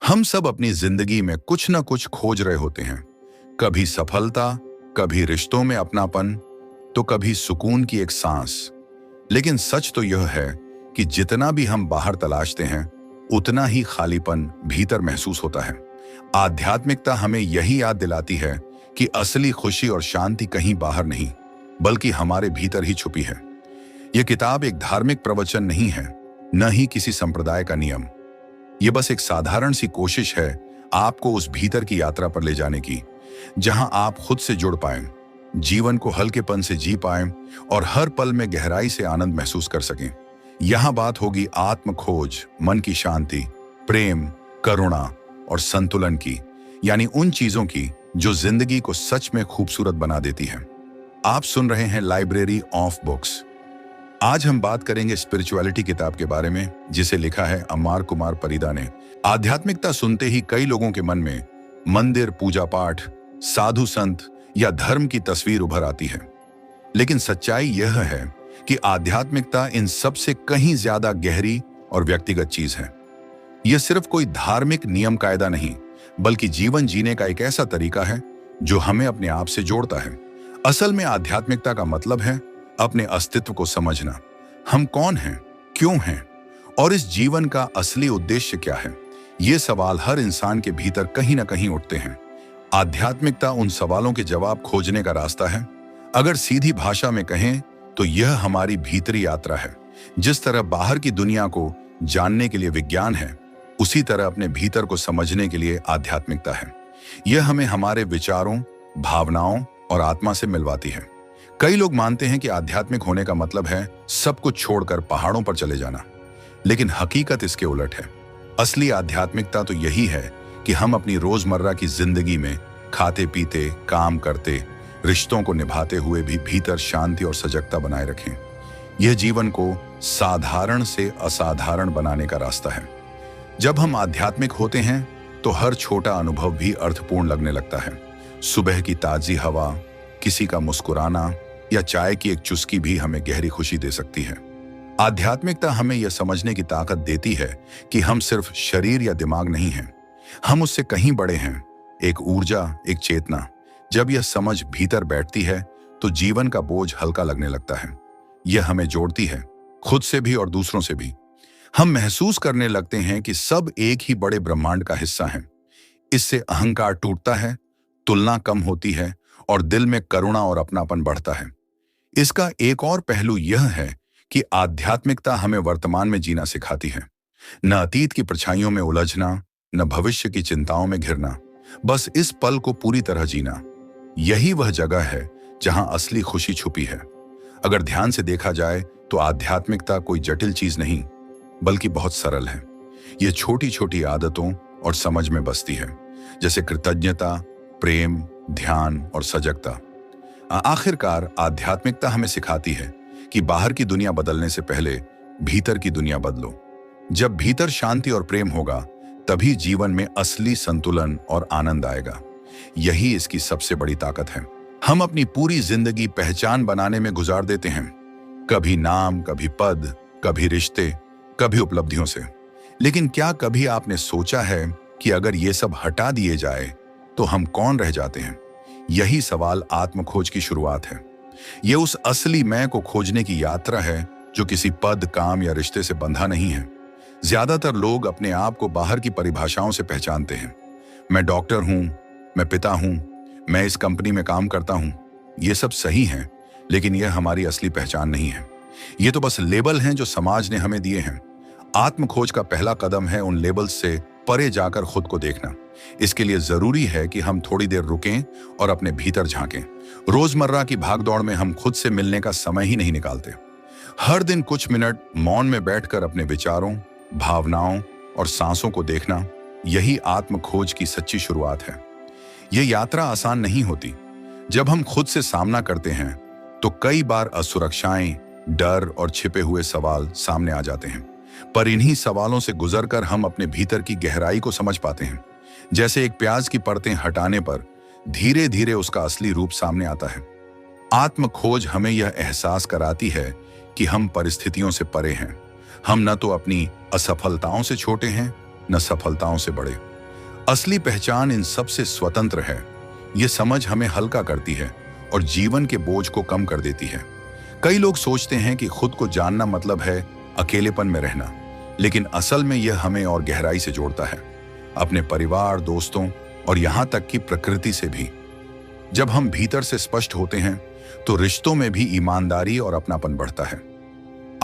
हम सब अपनी जिंदगी में कुछ ना कुछ खोज रहे होते हैं। कभी सफलता, कभी रिश्तों में अपनापन, तो कभी सुकून की एक सांस। लेकिन सच तो यह है कि जितना भी हम बाहर तलाशते हैं, उतना ही खालीपन भीतर महसूस होता है। आध्यात्मिकता हमें यही याद दिलाती है कि असली खुशी और शांति कहीं बाहर नहीं, बल्कि हमारे भीतर ही छुपी है। यह किताब एक धार्मिक प्रवचन नहीं है, न ही किसी संप्रदाय का नियम। ये बस एक साधारण सी कोशिश है आपको उस भीतर की यात्रा पर ले जाने की, जहां आप खुद से जुड़ पाएं, जीवन को हल्केपन से जी पाएं और हर पल में गहराई से आनंद महसूस कर सकें। यहां बात होगी आत्म खोज, मन की शांति, प्रेम, करुणा और संतुलन की, यानी उन चीजों की जो जिंदगी को सच में खूबसूरत बना देती हैं। आप सुन रहे हैं लाइब्रेरी ऑफ बुक्स। आज हम बात करेंगे स्पिरिचुअलिटी किताब के बारे में, जिसे लिखा है अमर कुमार परिदा ने। आध्यात्मिकता सुनते ही कई लोगों के मन में मंदिर, पूजा पाठ, साधु संत या धर्म की तस्वीर उभर आती है। लेकिन सच्चाई यह है कि आध्यात्मिकता इन सब से कहीं ज्यादा गहरी और व्यक्तिगत चीज है। यह सिर्फ कोई धार्मिक नियम कायदा नहीं, बल्कि जीवन जीने का एक ऐसा तरीका है जो हमें अपने आप से जोड़ता है। असल में आध्यात्मिकता का मतलब है अपने अस्तित्व को समझना। हम कौन हैं, क्यों हैं और इस जीवन का असली उद्देश्य क्या है। ये सवाल हर इंसान के भीतर कहीं ना कहीं उठते हैं। आध्यात्मिकता उन सवालों के जवाब खोजने का रास्ता है। अगर सीधी भाषा में कहें तो यह हमारी भीतरी यात्रा है। जिस तरह बाहर की दुनिया को जानने के लिए विज्ञान है, उसी तरह अपने भीतर को समझने के लिए आध्यात्मिकता है। यह हमें हमारे विचारों, भावनाओं और आत्मा से मिलवाती है। कई लोग मानते हैं कि आध्यात्मिक होने का मतलब है सब कुछ छोड़कर पहाड़ों पर चले जाना, लेकिन हकीकत इसके उलट है। असली आध्यात्मिकता तो यही है कि हम अपनी रोजमर्रा की जिंदगी में खाते पीते, काम करते, रिश्तों को निभाते हुए भी भीतर शांति और सजगता बनाए रखें। यह जीवन को साधारण से असाधारण बनाने का रास्ता है। जब हम आध्यात्मिक होते हैं तो हर छोटा अनुभव भी अर्थपूर्ण लगने लगता है। सुबह की ताजी हवा, किसी का मुस्कुराना या चाय की एक चुस्की भी हमें गहरी खुशी दे सकती है। आध्यात्मिकता हमें यह समझने की ताकत देती है कि हम सिर्फ शरीर या दिमाग नहीं हैं, हम उससे कहीं बड़े हैं। एक ऊर्जा, एक चेतना। जब यह समझ भीतर बैठती है तो जीवन का बोझ हल्का लगने लगता है। यह हमें जोड़ती है, खुद से भी और दूसरों से भी। हम महसूस करने लगते हैं कि सब एक ही बड़े ब्रह्मांड का हिस्सा हैं। इससे अहंकार टूटता है, तुलना कम होती है और दिल में करुणा और अपनापन बढ़ता है। इसका एक और पहलू यह है कि आध्यात्मिकता हमें वर्तमान में जीना सिखाती है। न अतीत की परछाइयों में उलझना, न भविष्य की चिंताओं में घिरना, बस इस पल को पूरी तरह जीना। यही वह जगह है जहां असली खुशी छुपी है। अगर ध्यान से देखा जाए तो आध्यात्मिकता कोई जटिल चीज नहीं, बल्कि बहुत सरल है। यह छोटी छोटी आदतों और समझ में बसती है, जैसे कृतज्ञता, प्रेम, ध्यान और सजगता। आखिरकार आध्यात्मिकता हमें सिखाती है कि बाहर की दुनिया बदलने से पहले भीतर की दुनिया बदलो। जब भीतर शांति और प्रेम होगा, तभी जीवन में असली संतुलन और आनंद आएगा। यही इसकी सबसे बड़ी ताकत है। हम अपनी पूरी जिंदगी पहचान बनाने में गुजार देते हैं, कभी नाम, कभी पद, कभी रिश्ते, कभी उपलब्धियों से। लेकिन क्या कभी आपने सोचा है कि अगर ये सब हटा दिए जाए तो हम कौन रह जाते हैं? यही सवाल आत्मखोज की शुरुआत है। यह उस असली मैं को खोजने की यात्रा है जो किसी पद, काम या रिश्ते से बंधा नहीं है। ज्यादातर लोग अपने आप को बाहर की परिभाषाओं से पहचानते हैं। मैं डॉक्टर हूं, मैं पिता हूं, मैं इस कंपनी में काम करता हूं। ये सब सही है, लेकिन यह हमारी असली पहचान नहीं है। ये तो बस लेबल हैं जो समाज ने हमें दिए हैं। आत्मखोज का पहला कदम है उन लेबल्स से परे जाकर खुद को देखना। इसके लिए जरूरी है कि हम थोड़ी देर रुकें और अपने भीतर झांकें। रोजमर्रा की भागदौड़ में हम खुद से मिलने का समय ही नहीं निकालते। हर दिन कुछ मिनट मौन में बैठकर अपने विचारों, भावनाओं और सांसों को देखना, यही आत्मखोज की सच्ची शुरुआत है। यह यात्रा आसान नहीं होती। जब हम खुद से सामना करते हैं तो कई बार असुरक्षाएं, डर और छिपे हुए सवाल सामने आ जाते हैं। पर इन्हीं सवालों से गुजरकर हम अपने भीतर की गहराई को समझ पाते हैं। जैसे एक प्याज की परतें हटाने पर धीरे धीरे उसका असली रूप सामने आता है। आत्म खोज हमें यह एहसास कराती है कि हम परिस्थितियों से परे हैं। हम न तो अपनी असफलताओं से छोटे हैं, न सफलताओं से बड़े। असली पहचान इन सबसे स्वतंत्र है। ये समझ हमें हल्का करती है और जीवन के बोझ को कम कर देती है। कई लोग सोचते हैं कि खुद को जानना मतलब है अकेलेपन में रहना, लेकिन असल में यह हमें और गहराई से जोड़ता है, अपने परिवार, दोस्तों और यहां तक कि प्रकृति से भी। जब हम भीतर से स्पष्ट होते हैं तो रिश्तों में भी ईमानदारी और अपनापन बढ़ता है।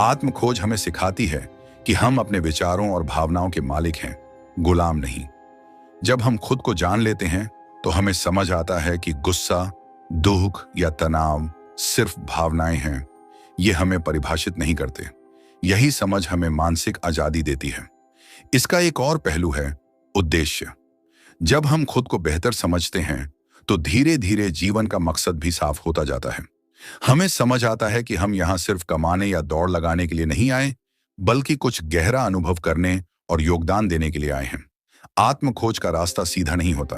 आत्म खोज हमें सिखाती है कि हम अपने विचारों और भावनाओं के मालिक हैं, गुलाम नहीं। जब हम खुद को जान लेते हैं तो हमें समझ आता है कि गुस्सा, दुख या तनाव सिर्फ भावनाएं हैं। ये हमें परिभाषित नहीं करते। यही समझ हमें मानसिक आजादी देती है। इसका एक और पहलू है उद्देश्य। जब हम खुद को बेहतर समझते हैं तो धीरे धीरे जीवन का मकसद भी साफ होता जाता है। हमें समझ आता है कि हम यहाँ सिर्फ कमाने या दौड़ लगाने के लिए नहीं आए, बल्कि कुछ गहरा अनुभव करने और योगदान देने के लिए आए हैं। आत्म खोज का रास्ता सीधा नहीं होता।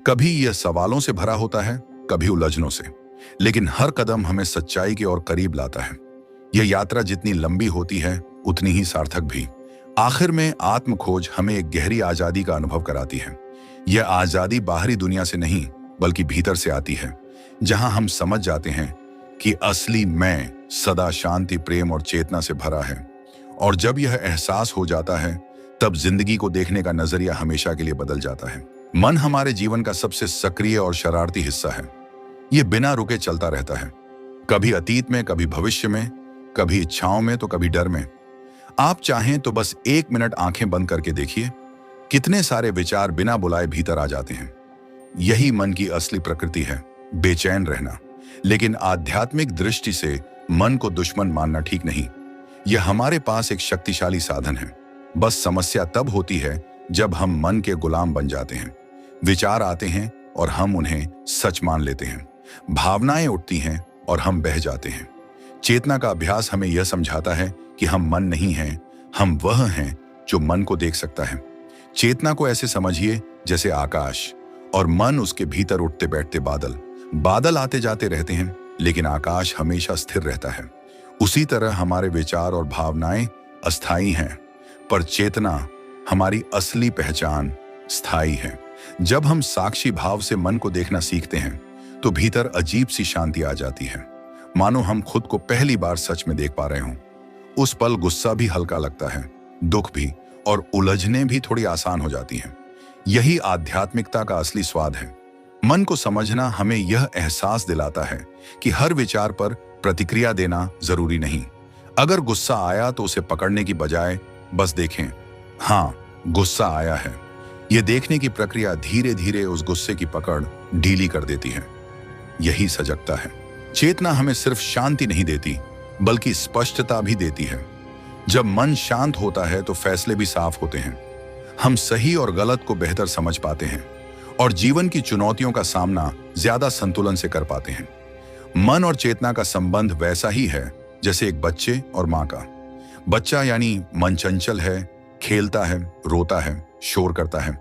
कभी यह सवालों से भरा होता है, कभी उलझनों से, लेकिन हर कदम हमें सच्चाई के और करीब लाता है। यह यात्रा जितनी लंबी होती है उतनी ही सार्थक भी। आखिर में आत्म खोज हमें एक गहरी आजादी का अनुभव कराती है। यह आजादी बाहरी दुनिया से नहीं बल्कि भीतर से आती है, जहां हम समझ जाते हैं कि असली मैं सदा शांति, प्रेम और चेतना से भरा है। और जब यह एहसास हो जाता है तब जिंदगी को देखने का नजरिया हमेशा के लिए बदल जाता है। मन हमारे जीवन का सबसे सक्रिय और शरारती हिस्सा है। यह बिना रुके चलता रहता है, कभी अतीत में, कभी भविष्य में, कभी इच्छाओं में तो कभी डर में। आप चाहें तो बस 1 मिनट आंखें बंद करके देखिए, कितने सारे विचार बिना बुलाए भीतर आ जाते हैं। यही मन की असली प्रकृति है, बेचैन रहना। लेकिन आध्यात्मिक दृष्टि से मन को दुश्मन मानना ठीक नहीं। यह हमारे पास एक शक्तिशाली साधन है। बस समस्या तब होती है जब हम मन के गुलाम बन जाते हैं। विचार आते हैं और हम उन्हें सच मान लेते हैं। भावनाएं उठती हैं और हम बह जाते हैं। चेतना का अभ्यास हमें यह समझाता है कि हम मन नहीं हैं, हम वह हैं जो मन को देख सकता है। चेतना को ऐसे समझिए जैसे आकाश, और मन उसके भीतर उठते बैठते बादल। बादल आते जाते रहते हैं, लेकिन आकाश हमेशा स्थिर रहता है। उसी तरह हमारे विचार और भावनाएं अस्थायी हैं, पर चेतना, हमारी असली पहचान, स्थायी है। जब हम साक्षी भाव से मन को देखना सीखते हैं तो भीतर अजीब सी शांति आ जाती है, मानो हम खुद को पहली बार सच में देख पा रहे हों। उस पल गुस्सा भी हल्का लगता है, दुख भी, और उलझने भी थोड़ी आसान हो जाती हैं। यही आध्यात्मिकता का असली स्वाद है। मन को समझना हमें यह एहसास दिलाता है कि हर विचार पर प्रतिक्रिया देना जरूरी नहीं। अगर गुस्सा आया तो उसे पकड़ने की बजाय बस देखें, हाँ, गुस्सा आया है। यह देखने की प्रक्रिया धीरे धीरे उस गुस्से की पकड़ ढीली कर देती है। यही सजगता है। चेतना हमें सिर्फ शांति नहीं देती, बल्कि स्पष्टता भी देती है। जब मन शांत होता है तो फैसले भी साफ होते हैं। हम सही और गलत को बेहतर समझ पाते हैं और जीवन की चुनौतियों का सामना ज्यादा संतुलन से कर पाते हैं। मन और चेतना का संबंध वैसा ही है जैसे एक बच्चे और माँ का। बच्चा यानी मन चंचल है, खेलता है, रोता है, शोर करता है,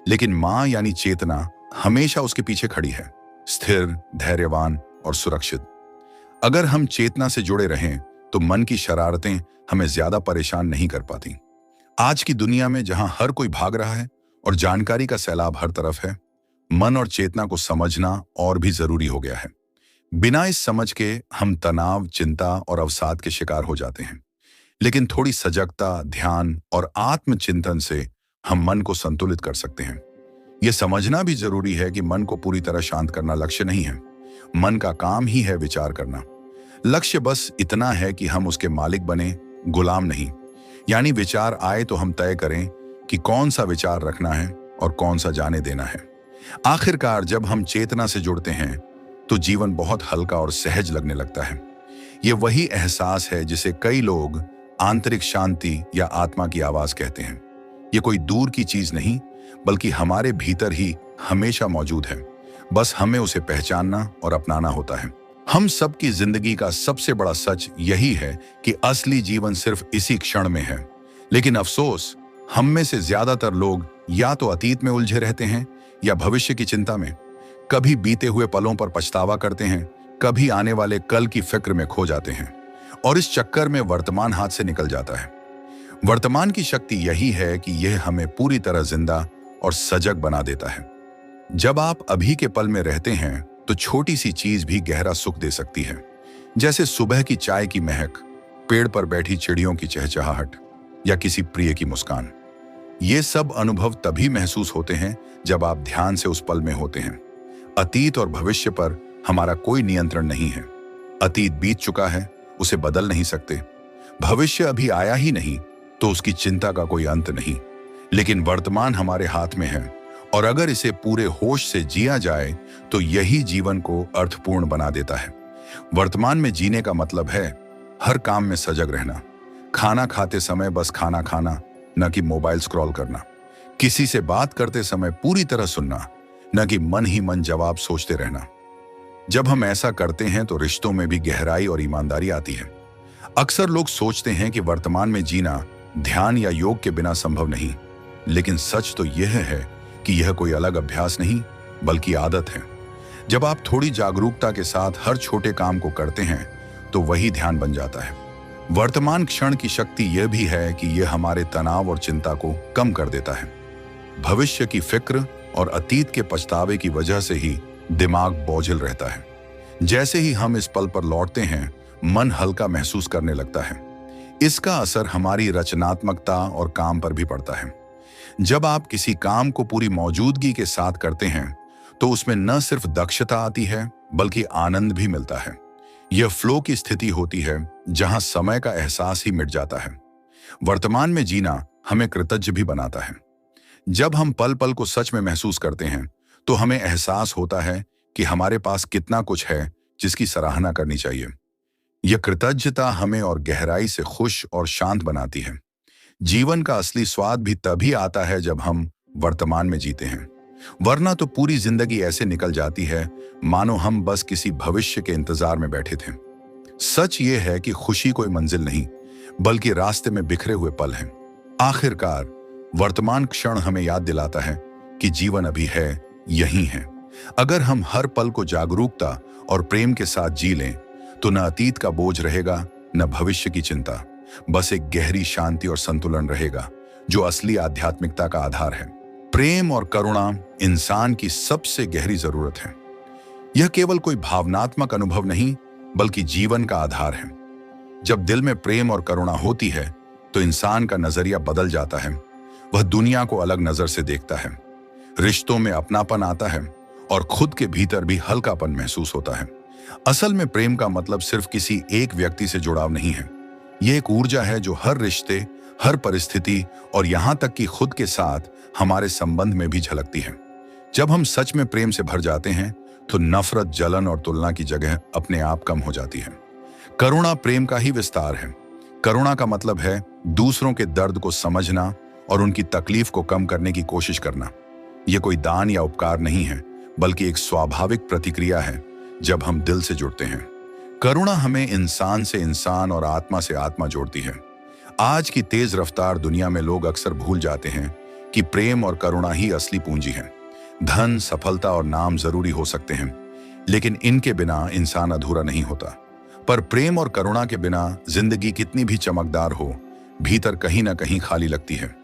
लेकिन माँ यानी चेतना हमेशा उसके पीछे खड़ी है, स्थिर, धैर्यवान और सुरक्षित। अगर हम चेतना से जुड़े रहें तो मन की शरारतें हमें ज्यादा परेशान नहीं कर पाती। आज की दुनिया में जहां हर कोई भाग रहा है और जानकारी का सैलाब हर तरफ है, मन और चेतना को समझना और भी जरूरी हो गया है। बिना इस समझ के हम तनाव, चिंता और अवसाद के शिकार हो जाते हैं। लेकिन थोड़ी सजगता, ध्यान और आत्मचिंतन से हम मन को संतुलित कर सकते हैं। यह समझना भी जरूरी है कि मन को पूरी तरह शांत करना लक्ष्य नहीं है। मन का काम ही है विचार करना। लक्ष्य बस इतना है कि हम उसके मालिक बने, गुलाम नहीं। यानी विचार आए तो हम तय करें कि कौन सा विचार रखना है और कौन सा जाने देना है। आखिरकार जब हम चेतना से जुड़ते हैं तो जीवन बहुत हल्का और सहज लगने लगता है। यह वही एहसास है जिसे कई लोग आंतरिक शांति या आत्मा की आवाज कहते हैं। यह कोई दूर की चीज नहीं, बल्कि हमारे भीतर ही हमेशा मौजूद है। बस हमें उसे पहचानना और अपनाना होता है। हम सबकी जिंदगी का सबसे बड़ा सच यही है कि असली जीवन सिर्फ इसी क्षण में है। लेकिन अफसोस, हम में से ज्यादातर लोग या तो अतीत में उलझे रहते हैं या भविष्य की चिंता में। कभी बीते हुए पलों पर पछतावा करते हैं, कभी आने वाले कल की फिक्र में खो जाते हैं, और इस चक्कर में वर्तमान हाथ से निकल जाता है। वर्तमान की शक्ति यही है कि यह हमें पूरी तरह जिंदा और सजग बना देता है। जब आप अभी के पल में रहते हैं तो छोटी सी चीज भी गहरा सुख दे सकती है, जैसे सुबह की चाय की महक, पेड़ पर बैठी चिड़ियों की चहचहाहट या किसी प्रिय की मुस्कान। ये सब अनुभव तभी महसूस होते हैं जब आप ध्यान से उस पल में होते हैं। अतीत और भविष्य पर हमारा कोई नियंत्रण नहीं है। अतीत बीत चुका है, उसे बदल नहीं सकते। भविष्य अभी आया ही नहीं तो उसकी चिंता का कोई अंत नहीं। लेकिन वर्तमान हमारे हाथ में है, और अगर इसे पूरे होश से जिया जाए तो यही जीवन को अर्थपूर्ण बना देता है। वर्तमान में जीने का मतलब है हर काम में सजग रहना, खाना खाते समय बस खाना खाना, न कि मोबाइल स्क्रॉल करना, किसी से बात करते समय पूरी तरह सुनना, न कि मन ही मन जवाब सोचते रहना। जब हम ऐसा करते हैं तो रिश्तों में भी गहराई और ईमानदारी आती है। अक्सर लोग सोचते हैं कि वर्तमान में जीना ध्यान या योग के बिना संभव नहीं, लेकिन सच तो यह है कि यह कोई अलग अभ्यास नहीं बल्कि आदत है। जब आप थोड़ी जागरूकता के साथ हर छोटे काम को करते हैं तो वही ध्यान बन जाता है। वर्तमान क्षण की शक्ति यह भी है कि यह हमारे तनाव और चिंता को कम कर देता है। भविष्य की फिक्र और अतीत के पछतावे की वजह से ही दिमाग बोझिल रहता है। जैसे ही हम इस पल पर लौटते हैं, मन हल्का महसूस करने लगता है। इसका असर हमारी रचनात्मकता और काम पर भी पड़ता है। जब आप किसी काम को पूरी मौजूदगी के साथ करते हैं तो उसमें न सिर्फ दक्षता आती है बल्कि आनंद भी मिलता है। यह फ्लो की स्थिति होती है जहां समय का एहसास ही मिट जाता है। वर्तमान में जीना हमें कृतज्ञ भी बनाता है। जब हम पल पल को सच में महसूस करते हैं तो हमें एहसास होता है कि हमारे पास कितना कुछ है जिसकी सराहना करनी चाहिए। यह कृतज्ञता हमें और गहराई से खुश और शांत बनाती है। जीवन का असली स्वाद भी तभी आता है जब हम वर्तमान में जीते हैं, वरना तो पूरी जिंदगी ऐसे निकल जाती है मानो हम बस किसी भविष्य के इंतजार में बैठे थे। सच ये है कि खुशी कोई मंजिल नहीं बल्कि रास्ते में बिखरे हुए पल हैं। आखिरकार वर्तमान क्षण हमें याद दिलाता है कि जीवन अभी है, यही है। अगर हम हर पल को जागरूकता और प्रेम के साथ जी लें तो न अतीत का बोझ रहेगा न भविष्य की चिंता, बस एक गहरी शांति और संतुलन रहेगा जो असली आध्यात्मिकता का आधार है। प्रेम और करुणा इंसान की सबसे गहरी जरूरत है। यह केवल कोई भावनात्मक अनुभव नहीं बल्कि जीवन का आधार है। जब दिल में प्रेम और करुणा होती है तो इंसान का नजरिया बदल जाता है। वह दुनिया को अलग नजर से देखता है, रिश्तों में अपनापन आता है और खुद के भीतर भी हल्कापन महसूस होता है। असल में प्रेम का मतलब सिर्फ किसी एक व्यक्ति से जुड़ाव नहीं है। यह एक ऊर्जा है जो हर रिश्ते, हर परिस्थिति और यहां तक कि खुद के साथ हमारे संबंध में भी झलकती है। जब हम सच में प्रेम से भर जाते हैं तो नफरत, जलन और तुलना की जगह अपने आप कम हो जाती है। करुणा प्रेम का ही विस्तार है। करुणा का मतलब है दूसरों के दर्द को समझना और उनकी तकलीफ को कम करने की कोशिश करना। यह कोई दान या उपकार नहीं है बल्कि एक स्वाभाविक प्रतिक्रिया है जब हम दिल से जुड़ते हैं। करुणा हमें इंसान से इंसान और आत्मा से आत्मा जोड़ती है। आज की तेज रफ्तार दुनिया में लोग अक्सर भूल जाते हैं कि प्रेम और करुणा ही असली पूंजी है। धन, सफलता और नाम जरूरी हो सकते हैं, लेकिन इनके बिना इंसान अधूरा नहीं होता। पर प्रेम और करुणा के बिना जिंदगी कितनी भी चमकदार हो, भीतर कहीं ना कहीं खाली लगती है।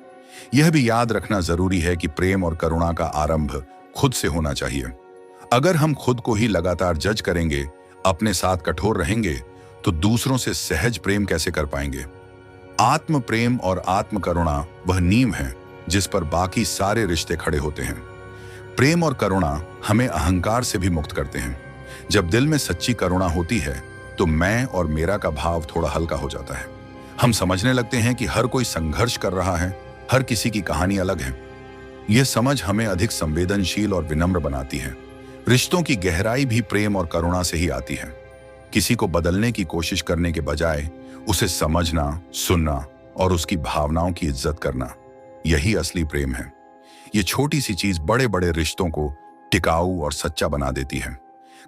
यह भी याद रखना जरूरी है कि प्रेम और करुणा का आरंभ खुद से होना चाहिए। अगर हम खुद को ही लगातार जज करेंगे, अपने साथ कठोर रहेंगे, तो दूसरों से सहज प्रेम कैसे कर पाएंगे। आत्म प्रेम और आत्म करुणा वह नींव है जिस पर बाकी सारे रिश्ते खड़े होते हैं। प्रेम और करुणा हमें अहंकार से भी मुक्त करते हैं। जब दिल में सच्ची करुणा होती है तो मैं और मेरा का भाव थोड़ा हल्का हो जाता है। हम समझने लगते हैं कि हर कोई संघर्ष कर रहा है, हर किसी की कहानी अलग है। यह समझ हमें अधिक संवेदनशील और विनम्र बनाती है। रिश्तों की गहराई भी प्रेम और करुणा से ही आती है। किसी को बदलने की कोशिश करने के बजाय उसे समझना, सुनना और उसकी भावनाओं की इज्जत करना, यही असली प्रेम है। ये छोटी सी चीज बड़े बड़े रिश्तों को टिकाऊ और सच्चा बना देती है।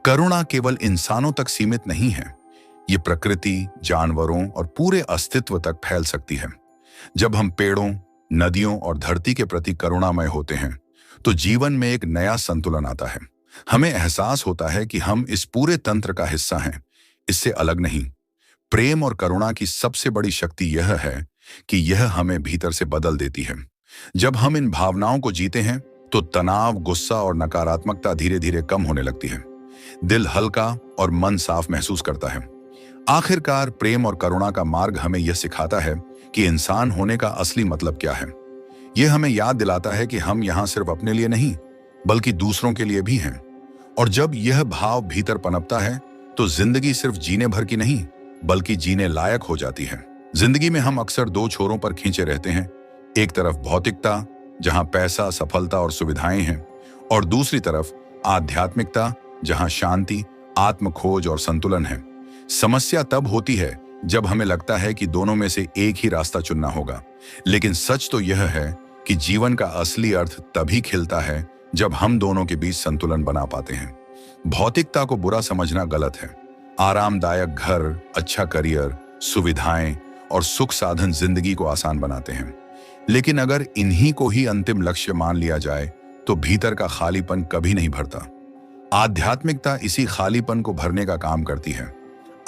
करुणा केवल इंसानों तक सीमित नहीं है, ये प्रकृति, जानवरों और पूरे अस्तित्व तक फैल सकती है। जब हम पेड़ों, नदियों और धरती के प्रति करुणामय होते हैं तो जीवन में एक नया संतुलन आता है। हमें एहसास होता है कि हम इस पूरे तंत्र का हिस्सा हैं, इससे अलग नहीं। प्रेम और करुणा की सबसे बड़ी शक्ति यह है कि यह हमें भीतर से बदल देती है। जब हम इन भावनाओं को जीते हैं तो तनाव, गुस्सा और नकारात्मकता धीरे धीरे कम होने लगती है। दिल हल्का और मन साफ महसूस करता है। आखिरकार प्रेम और करुणा का मार्ग हमें यह सिखाता है कि इंसान होने का असली मतलब क्या है। यह हमें याद दिलाता है कि हम यहाँ सिर्फ अपने लिए नहीं बल्कि दूसरों के लिए भी हैं। और जब यह भाव भीतर पनपता है तो जिंदगी सिर्फ जीने भर की नहीं बल्कि जीने लायक हो जाती है। जिंदगी में हम अक्सर दो छोरों पर खींचे रहते हैं। एक तरफ भौतिकता, जहां पैसा, सफलता और सुविधाएं हैं, और दूसरी तरफ आध्यात्मिकता, जहां शांति, आत्म खोज और संतुलन है। समस्या तब होती है जब हमें लगता है कि दोनों में से एक ही रास्ता चुनना होगा। लेकिन सच तो यह है कि जीवन का असली अर्थ तभी खिलता है जब हम दोनों के बीच संतुलन बना पाते हैं। भौतिकता को बुरा समझना गलत है। आरामदायक घर, अच्छा करियर, सुविधाएं और सुख साधन जिंदगी को आसान बनाते हैं। लेकिन अगर इन्हीं को ही अंतिम लक्ष्य मान लिया जाए तो भीतर का खालीपन कभी नहीं भरता। आध्यात्मिकता इसी खालीपन को भरने का काम करती है।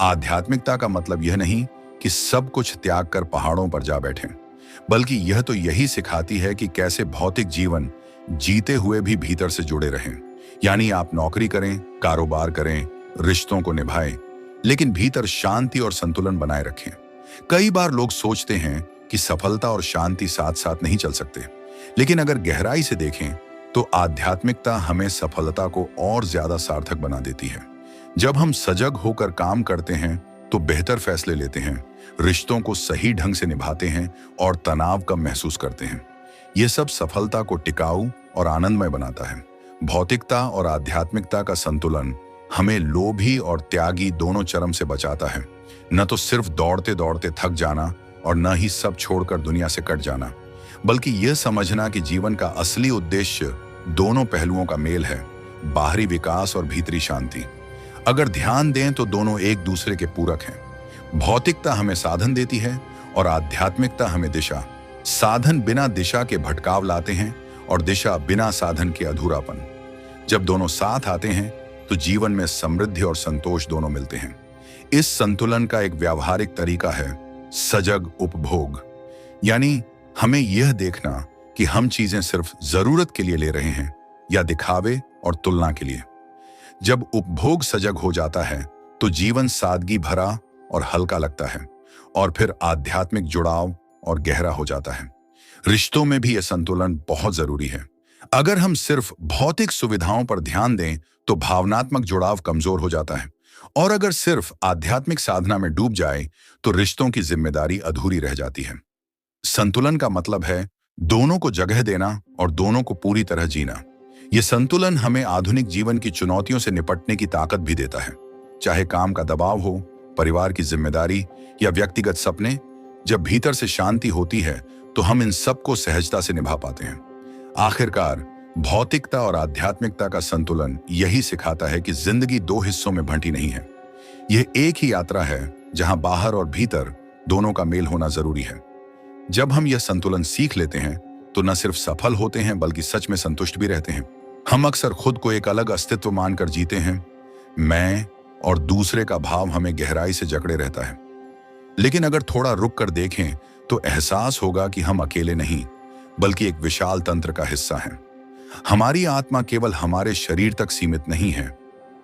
आध्यात्मिकता का मतलब यह नहीं कि सब कुछ त्याग कर पहाड़ों पर जा बैठें, बल्कि यह तो यही सिखाती है कि कैसे भौतिक जीवन जीते हुए भी भीतर से जुड़े रहें। यानी आप नौकरी करें, कारोबार करें, रिश्तों को निभाएं, लेकिन भीतर शांति और संतुलन बनाए रखें। कई बार लोग सोचते हैं कि सफलता और शांति साथ साथ नहीं चल सकते, लेकिन अगर गहराई से देखें तो आध्यात्मिकता हमें सफलता को और ज्यादा सार्थक बना देती है। जब हम सजग होकर काम करते हैं तो बेहतर फैसले लेते हैं, रिश्तों को सही ढंग से निभाते हैं और तनाव कम महसूस करते हैं। यह सब सफलता को टिकाऊ और आनंदमय बनाता है। भौतिकता और आध्यात्मिकता का संतुलन हमें लोभी और त्यागी दोनों चरम से बचाता है। न तो सिर्फ दौड़ते दौड़ते थक जाना और न ही सब छोड़कर दुनिया से कट जाना, बल्कि यह समझना कि जीवन का असली उद्देश्य दोनों पहलुओं का मेल है, बाहरी विकास और भीतरी शांति। अगर ध्यान दें तो दोनों एक दूसरे के पूरक हैं। भौतिकता हमें साधन देती है और आध्यात्मिकता हमें दिशा। साधन बिना दिशा के भटकाव लाते हैं और दिशा बिना साधन के अधूरापन। जब दोनों साथ आते हैं तो जीवन में समृद्धि और संतोष दोनों मिलते हैं। इस संतुलन का एक व्यावहारिक तरीका है सजग उपभोग। यानी हमें यह देखना कि हम चीजें सिर्फ जरूरत के लिए ले रहे हैं या दिखावे और तुलना के लिए। जब उपभोग सजग हो जाता है तो जीवन सादगी भरा और हल्का लगता है, और फिर आध्यात्मिक जुड़ाव और गहरा हो जाता है। रिश्तों में भी यह संतुलन बहुत जरूरी है। अगर हम सिर्फ भौतिक सुविधाओं पर ध्यान दें तो भावनात्मक जुड़ाव कमजोर हो जाता है, और अगर सिर्फ आध्यात्मिक साधना में डूब जाए तो रिश्तों की जिम्मेदारी अधूरी रह जाती है। संतुलन का मतलब है दोनों को जगह देना और दोनों को पूरी तरह जीना। यह संतुलन हमें आधुनिक जीवन की चुनौतियों से निपटने की ताकत भी देता है, चाहे काम का दबाव हो, परिवार की जिम्मेदारी या व्यक्तिगत सपने। जब भीतर से शांति होती है तो हम इन सब को सहजता से निभा पाते हैं। आखिरकार भौतिकता और आध्यात्मिकता का संतुलन यही सिखाता है कि जिंदगी दो हिस्सों में बंटी नहीं है। यह एक ही यात्रा है जहां बाहर और भीतर दोनों का मेल होना जरूरी है। जब हम यह संतुलन सीख लेते हैं तो न सिर्फ सफल होते हैं बल्कि सच में संतुष्ट भी रहते हैं। हम अक्सर खुद को एक अलग अस्तित्व मानकर जीते हैं। मैं और दूसरे का भाव हमें गहराई से जकड़े रहता है। लेकिन अगर थोड़ा रुक कर देखें तो एहसास होगा कि हम अकेले नहीं बल्कि एक विशाल तंत्र का हिस्सा हैं। हमारी आत्मा केवल हमारे शरीर तक सीमित नहीं है,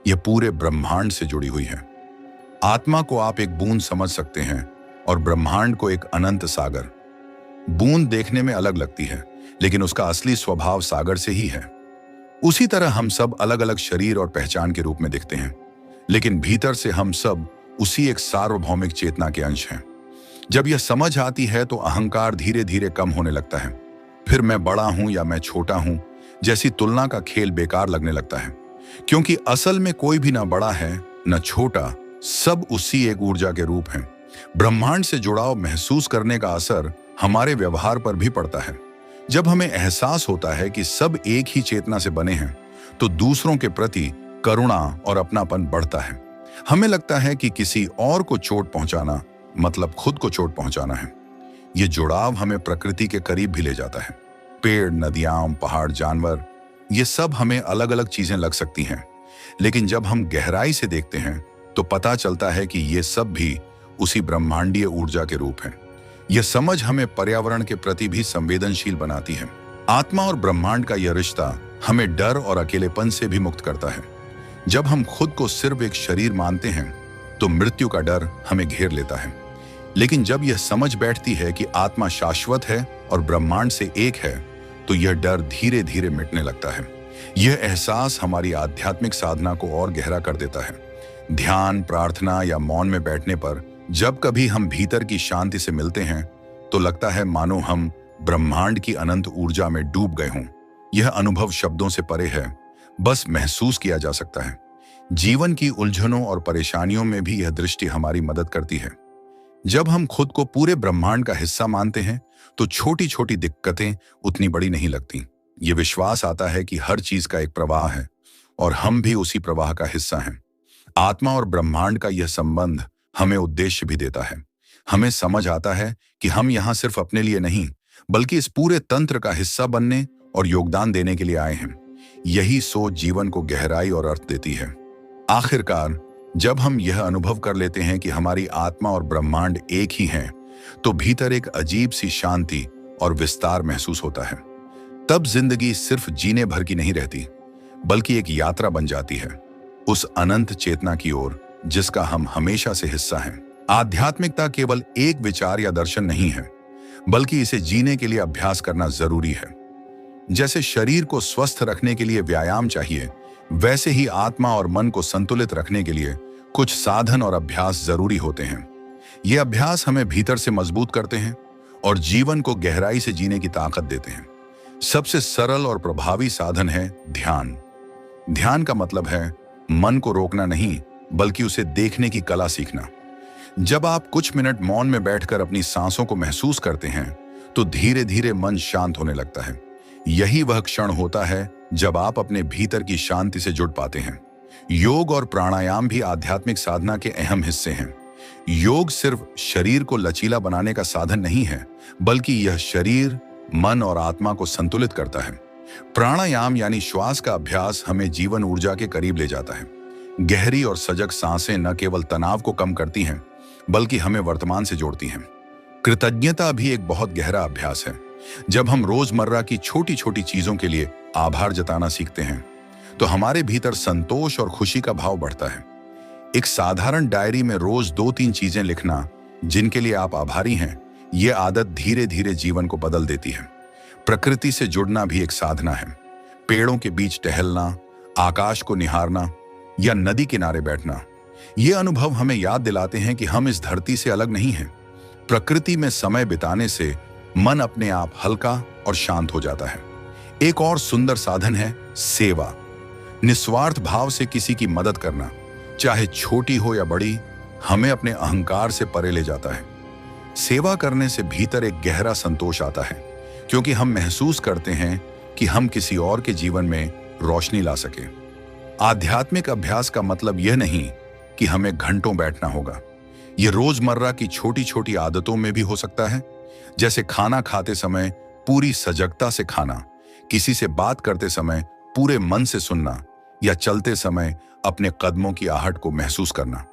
यह पूरे ब्रह्मांड से जुड़ी हुई है। आत्मा को आप एक बूंद समझ सकते हैं और ब्रह्मांड को एक अनंत सागर। बूंद देखने में अलग लगती है, लेकिन उसका असली स्वभाव सागर से ही है। उसी तरह हम सब अलग अलग शरीर और पहचान के रूप में दिखते हैं, लेकिन भीतर से हम सब उसी एक सार्वभौमिक चेतना के अंश हैं। जब यह समझ आती है तो अहंकार धीरे धीरे कम होने लगता है। फिर मैं बड़ा हूं या मैं छोटा हूं जैसी तुलना का खेल बेकार लगने लगता है, क्योंकि असल में कोई भी ना बड़ा है न छोटा, सब उसी एक ऊर्जा के रूप हैं। ब्रह्मांड से जुड़ाव महसूस करने का असर हमारे व्यवहार पर भी पड़ता है। जब हमें एहसास होता है कि सब एक ही चेतना से बने हैं तो दूसरों के प्रति करुणा और अपनापन बढ़ता है। हमें लगता है कि किसी और को चोट पहुंचाना मतलब खुद को चोट पहुंचाना है। ये जुड़ाव हमें प्रकृति के करीब भी ले जाता है। पेड़, नदियां, पहाड़, जानवर, ये सब हमें अलग अलग चीजें लग सकती हैं, लेकिन जब हम गहराई से देखते हैं तो पता चलता है कि ये सब भी उसी ब्रह्मांडीय ऊर्जा के रूप हैं। यह समझ हमें पर्यावरण के प्रति भी संवेदनशील बनाती है। आत्मा और ब्रह्मांड का यह रिश्ता हमें डर और अकेलेपन से भी मुक्त करता है। जब हम खुद को सिर्फ एक शरीर मानते हैं तो मृत्यु का डर हमें घेर लेता है। लेकिन जब यह समझ बैठती है कि आत्मा शाश्वत है और ब्रह्मांड से एक है, तो यह डर धीरे धीरे मिटने लगता है। यह एहसास हमारी आध्यात्मिक साधना को और गहरा कर देता है। ध्यान, प्रार्थना या मौन में बैठने पर जब कभी हम भीतर की शांति से मिलते हैं तो लगता है मानो हम ब्रह्मांड की अनंत ऊर्जा में डूब गए हों। यह अनुभव शब्दों से परे है, बस महसूस किया जा सकता है। जीवन की उलझनों और परेशानियों में भी यह दृष्टि हमारी मदद करती है। जब हम खुद को पूरे ब्रह्मांड का हिस्सा मानते हैं तो छोटी छोटी दिक्कतें उतनी बड़ी नहीं लगती। ये विश्वास आता है कि हर चीज का एक प्रवाह है और हम भी उसी प्रवाह का हिस्सा हैं। आत्मा और ब्रह्मांड का यह संबंध हमें उद्देश्य भी देता है। हमें समझ आता है कि हम यहाँ सिर्फ अपने लिए नहीं, बल्कि इस पूरे तंत्र का हिस्सा बनने और योगदान देने के लिए आए हैं। यही सोच जीवन को गहराई और अर्थ देती है। आखिरकार जब हम यह अनुभव कर लेते हैं कि हमारी आत्मा और ब्रह्मांड एक ही हैं, तो भीतर एक अजीब सी शांति और विस्तार महसूस होता है। तब जिंदगी सिर्फ जीने भर की नहीं रहती, बल्कि एक यात्रा बन जाती है उस अनंत चेतना की ओर जिसका हम हमेशा से हिस्सा हैं। आध्यात्मिकता केवल एक विचार या दर्शन नहीं है, बल्कि इसे जीने के लिए अभ्यास करना जरूरी है। जैसे शरीर को स्वस्थ रखने के लिए व्यायाम चाहिए, वैसे ही आत्मा और मन को संतुलित रखने के लिए कुछ साधन और अभ्यास जरूरी होते हैं। ये अभ्यास हमें भीतर से मजबूत करते हैं और जीवन को गहराई से जीने की ताकत देते हैं। सबसे सरल और प्रभावी साधन है ध्यान। ध्यान का मतलब है मन को रोकना नहीं, बल्कि उसे देखने की कला सीखना। जब आप कुछ मिनट मौन में बैठकर अपनी सांसों को महसूस करते हैं तो धीरे धीरे मन शांत होने लगता है। यही वह क्षण होता है जब आप अपने भीतर की शांति से जुड़ पाते हैं। योग और प्राणायाम भी आध्यात्मिक साधना के अहम हिस्से हैं। योग सिर्फ शरीर को लचीला बनाने का साधन नहीं है, बल्कि यह शरीर, मन और आत्मा को संतुलित करता है। प्राणायाम यानी श्वास का अभ्यास हमें जीवन ऊर्जा के करीब ले जाता है। गहरी और सजग सांसें न केवल तनाव को कम करती हैं, बल्कि हमें वर्तमान से जोड़ती हैं। कृतज्ञता भी एक बहुत गहरा अभ्यास है। जब हम रोजमर्रा की छोटी छोटी चीजों के लिए आभार जताना सीखते हैं तो हमारे भीतर संतोष और खुशी का भाव बढ़ता है। एक साधारण डायरी में रोज 2-3 चीजें लिखना जिनके लिए आप आभारी हैं, ये आदत धीरे धीरे जीवन को बदल देती है। प्रकृति से जुड़ना भी एक साधना है। पेड़ों के बीच टहलना, आकाश को निहारना या नदी किनारे बैठना, ये अनुभव हमें याद दिलाते हैं कि हम इस धरती से अलग नहीं हैं। प्रकृति में समय बिताने से मन अपने आप हल्का और शांत हो जाता है। एक और सुंदर साधन है सेवा। निस्वार्थ भाव से किसी की मदद करना, चाहे छोटी हो या बड़ी, हमें अपने अहंकार से परे ले जाता है। सेवा करने से भीतर एक गहरा संतोष आता है, क्योंकि हम महसूस करते हैं कि हम किसी और के जीवन में रोशनी ला सके। आध्यात्मिक अभ्यास का मतलब यह नहीं कि हमें घंटों बैठना होगा। यह रोजमर्रा की छोटी छोटी आदतों में भी हो सकता है, जैसे खाना खाते समय पूरी सजगता से खाना, किसी से बात करते समय पूरे मन से सुनना या चलते समय अपने कदमों की आहट को महसूस करना।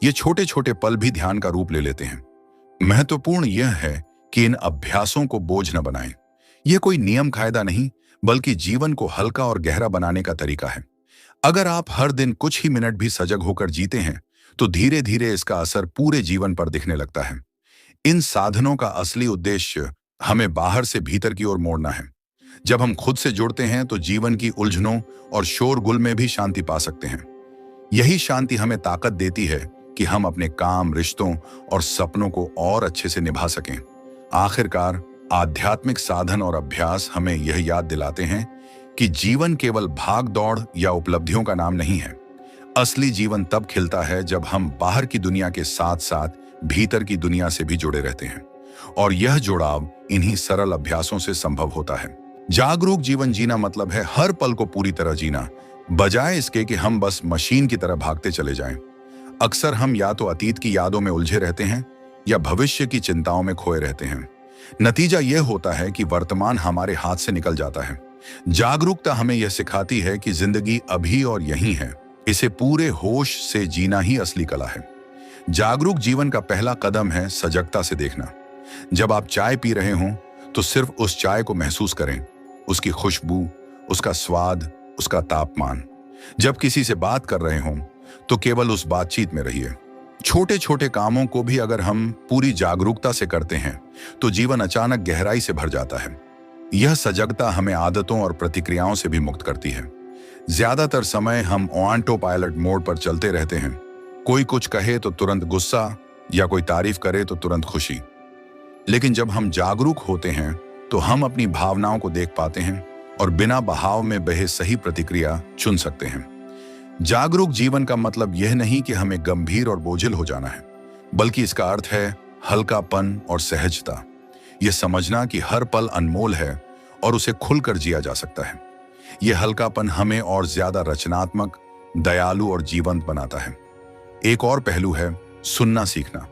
ये छोटे छोटे पल भी ध्यान का रूप ले लेते हैं। महत्वपूर्ण यह है कि इन अभ्यासों को बोझ न बनाएं। यह कोई नियम कायदा नहीं, बल्कि जीवन को हल्का और गहरा बनाने का तरीका है। अगर आप हर दिन कुछ ही मिनट भी सजग होकर जीते हैं तो धीरे धीरे इसका असर पूरे जीवन पर दिखने लगता है। इन साधनों का असली उद्देश्य हमें बाहर से भीतर की ओर मोड़ना है। जब हम खुद से जुड़ते हैं तो जीवन की उलझनों और शोरगुल में भी शांति पा सकते हैं। यही शांति हमें ताकत देती है कि हम अपने काम, रिश्तों और सपनों को और अच्छे से निभा सकें। आखिरकार आध्यात्मिक साधन और अभ्यास हमें यह याद दिलाते हैं कि जीवन केवल भाग दौड़ या उपलब्धियों का नाम नहीं है। असली जीवन तब खिलता है जब हम बाहर की दुनिया के साथ साथ भीतर की दुनिया से भी जुड़े रहते हैं, और यह जुड़ाव इन्हीं सरल अभ्यासों से संभव होता है। जागरूक जीवन जीना मतलब है हर पल को पूरी तरह जीना, बजाय इसके कि हम बस मशीन की तरह भागते चले जाएं। अक्सर हम या तो अतीत की यादों में उलझे रहते हैं या भविष्य की चिंताओं में खोए रहते हैं। नतीजा यह होता है कि वर्तमान हमारे हाथ से निकल जाता है। जागरूकता हमें यह सिखाती है कि जिंदगी अभी और यहीं है। इसे पूरे होश से जीना ही असली कला है। जागरूक जीवन का पहला कदम है सजगता से देखना। जब आप चाय पी रहे हों तो सिर्फ उस चाय को महसूस करें, उसकी खुशबू, उसका स्वाद, उसका तापमान। जब किसी से बात कर रहे हों तो केवल उस बातचीत में रहिए। छोटे छोटे कामों को भी अगर हम पूरी जागरूकता से करते हैं तो जीवन अचानक गहराई से भर जाता है। यह सजगता हमें आदतों और प्रतिक्रियाओं से भी मुक्त करती है। ज्यादातर समय हम ऑटो पायलट मोड पर चलते रहते हैं। कोई कुछ कहे तो तुरंत गुस्सा, या कोई तारीफ करे तो तुरंत खुशी। लेकिन जब हम जागरूक होते हैं तो हम अपनी भावनाओं को देख पाते हैं और बिना बहाव में बहे सही प्रतिक्रिया चुन सकते हैं। जागरूक जीवन का मतलब यह नहीं कि हमें गंभीर और बोझिल हो जाना है, बल्कि इसका अर्थ है हल्कापन और सहजता। यह समझना कि हर पल अनमोल है और उसे खुलकर जिया जा सकता है। यह हल्कापन हमें और ज्यादा रचनात्मक, दयालु और जीवंत बनाता है। एक और पहलू है सुनना सीखना।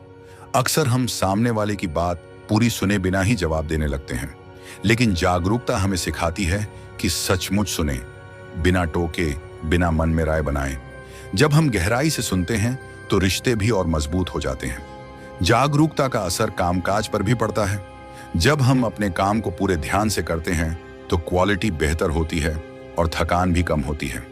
अक्सर हम सामने वाले की बात पूरी सुने बिना ही जवाब देने लगते हैं, लेकिन जागरूकता हमें सिखाती है कि सचमुच सुने, बिना टोके, बिना मन में राय बनाए। जब हम गहराई से सुनते हैं तो रिश्ते भी और मजबूत हो जाते हैं। जागरूकता का असर कामकाज पर भी पड़ता है। जब हम अपने काम को पूरे ध्यान से करते हैं तो क्वालिटी बेहतर होती है और थकान भी कम होती है।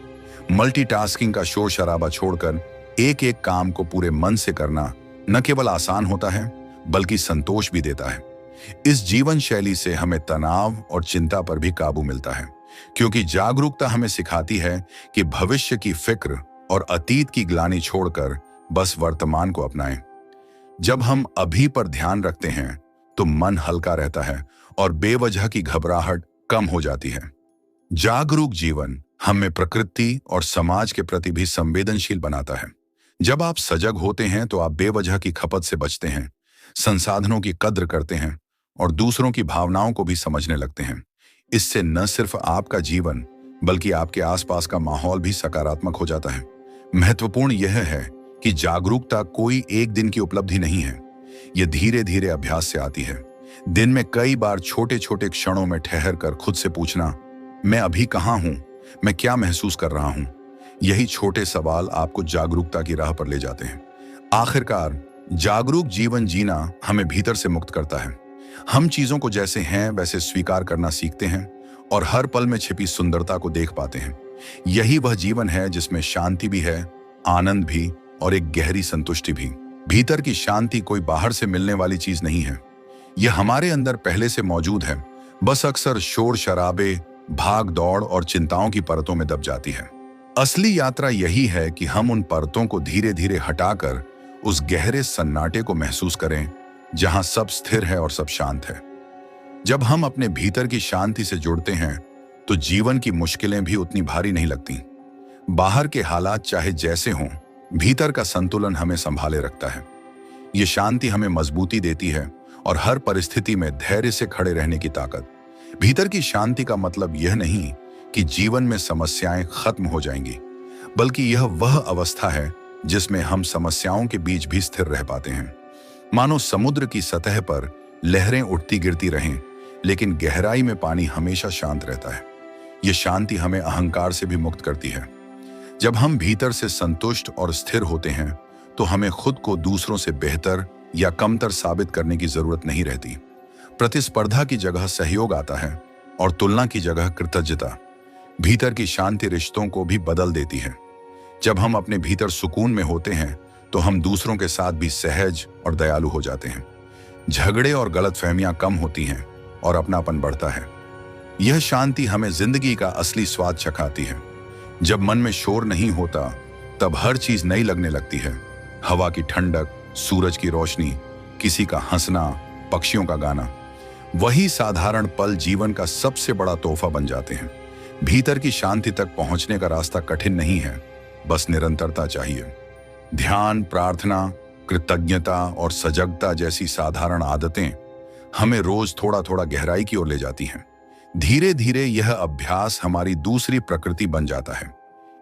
मल्टीटास्किंग का शोर शराबा छोड़कर एक एक काम को पूरे मन से करना न केवल आसान होता है बल्कि संतोष भी देता है। इस जीवन शैली से हमें तनाव और चिंता पर भी काबू मिलता है, क्योंकि जागरूकता हमें सिखाती है कि भविष्य की फिक्र और अतीत की ग्लानि छोड़कर बस वर्तमान को अपनाएं। जब हम अभी पर ध्यान रखते हैं तो मन हल्का रहता है और बेवजह की घबराहट कम हो जाती है। जागरूक जीवन हमें प्रकृति और समाज के प्रति भी संवेदनशील बनाता है। जब आप सजग होते हैं तो आप बेवजह की खपत से बचते हैं, संसाधनों की कद्र करते हैं और दूसरों की भावनाओं को भी समझने लगते हैं। इससे न सिर्फ आपका जीवन बल्कि आपके आसपास का माहौल भी सकारात्मक हो जाता है। महत्वपूर्ण यह है कि जागरूकता कोई एक दिन की उपलब्धि नहीं है। यह धीरे धीरे अभ्यास से आती है। दिन में कई बार छोटे छोटे क्षणों में ठहर कर खुद से पूछना, मैं अभी कहाँ हूं, मैं क्या महसूस कर रहा हूं। यही छोटे सवाल आपको जागरूकता की राह पर ले जाते हैं। आखिरकार जागरूक जीवन जीना हमें भीतर से मुक्त करता है। हम चीजों को जैसे हैं वैसे स्वीकार करना सीखते हैं और हर पल में छिपी सुंदरता को देख पाते हैं। यही वह जीवन है जिसमें शांति भी है, आनंद भी और एक गहरी संतुष्टि भी। भीतर की शांति कोई बाहर से मिलने वाली चीज नहीं है, यह हमारे अंदर पहले से मौजूद है, बस अक्सर शोर शराबे, भाग दौड़ और चिंताओं की परतों में दब जाती है। असली यात्रा यही है कि हम उन परतों को धीरे धीरे हटाकर उस गहरे सन्नाटे को महसूस करें जहां सब स्थिर है और सब शांत है। जब हम अपने भीतर की शांति से जुड़ते हैं तो जीवन की मुश्किलें भी उतनी भारी नहीं लगती। बाहर के हालात चाहे जैसे हों, भीतर का संतुलन हमें संभाले रखता है। ये शांति हमें मजबूती देती है और हर परिस्थिति में धैर्य से खड़े रहने की ताकत। भीतर की शांति का मतलब यह नहीं कि जीवन में समस्याएं खत्म हो जाएंगी, बल्कि यह वह अवस्था है जिसमें हम समस्याओं के बीच भी स्थिर रह पाते हैं। मानो समुद्र की सतह पर लहरें उठती गिरती रहें, लेकिन गहराई में पानी हमेशा शांत रहता है। यह शांति हमें अहंकार से भी मुक्त करती है। जब हम भीतर से संतुष्ट और स्थिर होते हैं तो हमें खुद को दूसरों से बेहतर या कमतर साबित करने की जरूरत नहीं रहती। प्रतिस्पर्धा की जगह सहयोग आता है और तुलना की जगह कृतज्ञता। भीतर की शांति रिश्तों को भी बदल देती है। जब हम अपने भीतर सुकून में होते हैं तो हम दूसरों के साथ भी सहज और दयालु हो जाते हैं। झगड़े और गलतफहमियां कम होती हैं और अपनापन बढ़ता है। यह शांति हमें जिंदगी का असली स्वाद चखाती है। जब मन में शोर नहीं होता तब हर चीज नई लगने लगती है। हवा की ठंडक, सूरज की रोशनी, किसी का हंसना, पक्षियों का गाना, वही साधारण पल जीवन का सबसे बड़ा तोहफा बन जाते हैं। भीतर की शांति तक पहुंचने का रास्ता कठिन नहीं है, बस निरंतरता चाहिए। ध्यान, प्रार्थना, कृतज्ञता और सजगता जैसी साधारण आदतें हमें रोज थोड़ा थोड़ा गहराई की ओर ले जाती हैं। धीरे धीरे यह अभ्यास हमारी दूसरी प्रकृति बन जाता है।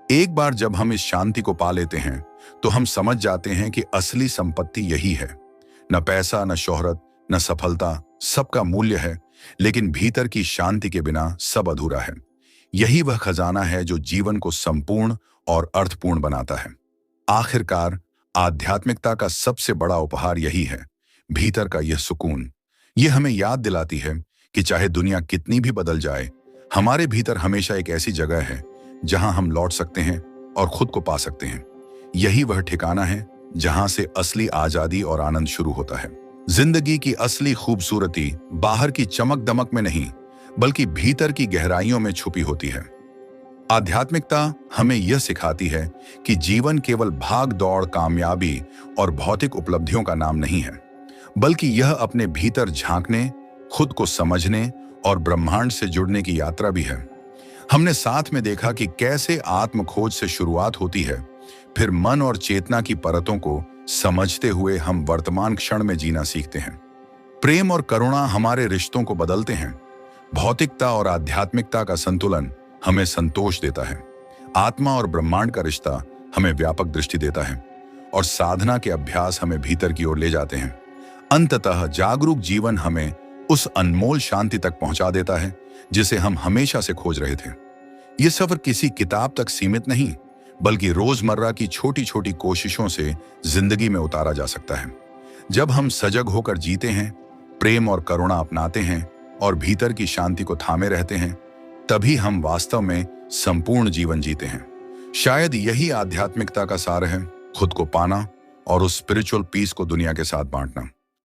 एक बार जब हम इस शांति को पा लेते हैं तो हम समझ जाते हैं कि असली संपत्ति यही है। न पैसा, न शोहरत, न सफलता, सबका मूल्य है, लेकिन भीतर की शांति के बिना सब अधूरा है। यही वह खजाना है जो जीवन को संपूर्ण और अर्थपूर्ण बनाता है। आखिरकार आध्यात्मिकता का सबसे बड़ा उपहार यही है, भीतर का यह सुकून ये हमें याद दिलाती है कि चाहे दुनिया कितनी भी बदल जाए, हमारे भीतर हमेशा एक ऐसी जगह है जहां हम लौट सकते हैं और खुद को पा सकते हैं। यही वह ठिकाना है जहां से असली आजादी और आनंद शुरू होता है। जिंदगी की असली खूबसूरती बाहर की चमक दमक में नहीं, बल्कि भीतर की गहराइयों में छुपी होती है। आध्यात्मिकता हमें यह सिखाती है कि जीवन केवल भाग दौड़, कामयाबी और भौतिक उपलब्धियों का नाम नहीं है, बल्कि यह अपने भीतर झांकने, खुद को समझने और ब्रह्मांड से जुड़ने की यात्रा भी है। हमने साथ में देखा कि कैसे आत्म खोज से शुरुआत होती है, फिर मन और चेतना की परतों को समझते हुए हम वर्तमान क्षण में जीना सीखते हैं। प्रेम और करुणा हमारे रिश्तों को बदलते हैं। भौतिकता और आध्यात्मिकता का संतुलन हमें संतोष देता है। आत्मा और ब्रह्मांड का रिश्ता हमें व्यापक दृष्टि देता है और साधना के अभ्यास हमें भीतर की ओर ले जाते हैं। अंततः जागरूक जीवन हमें उस अनमोल शांति तक पहुंचा देता है जिसे हम हमेशा से खोज रहे थे। ये सफर किसी किताब तक सीमित नहीं, बल्कि रोजमर्रा की छोटी छोटी कोशिशों से जिंदगी में उतारा जा सकता है। जब हम सजग होकर जीते हैं, प्रेम और करुणा अपनाते हैं और भीतर की शांति को थामे रहते हैं, तभी हम वास्तव में संपूर्ण जीवन जीते हैं। शायद यही आध्यात्मिकता का सार है, खुद को पाना और उस स्पिरिचुअल पीस को दुनिया के साथ बांटना।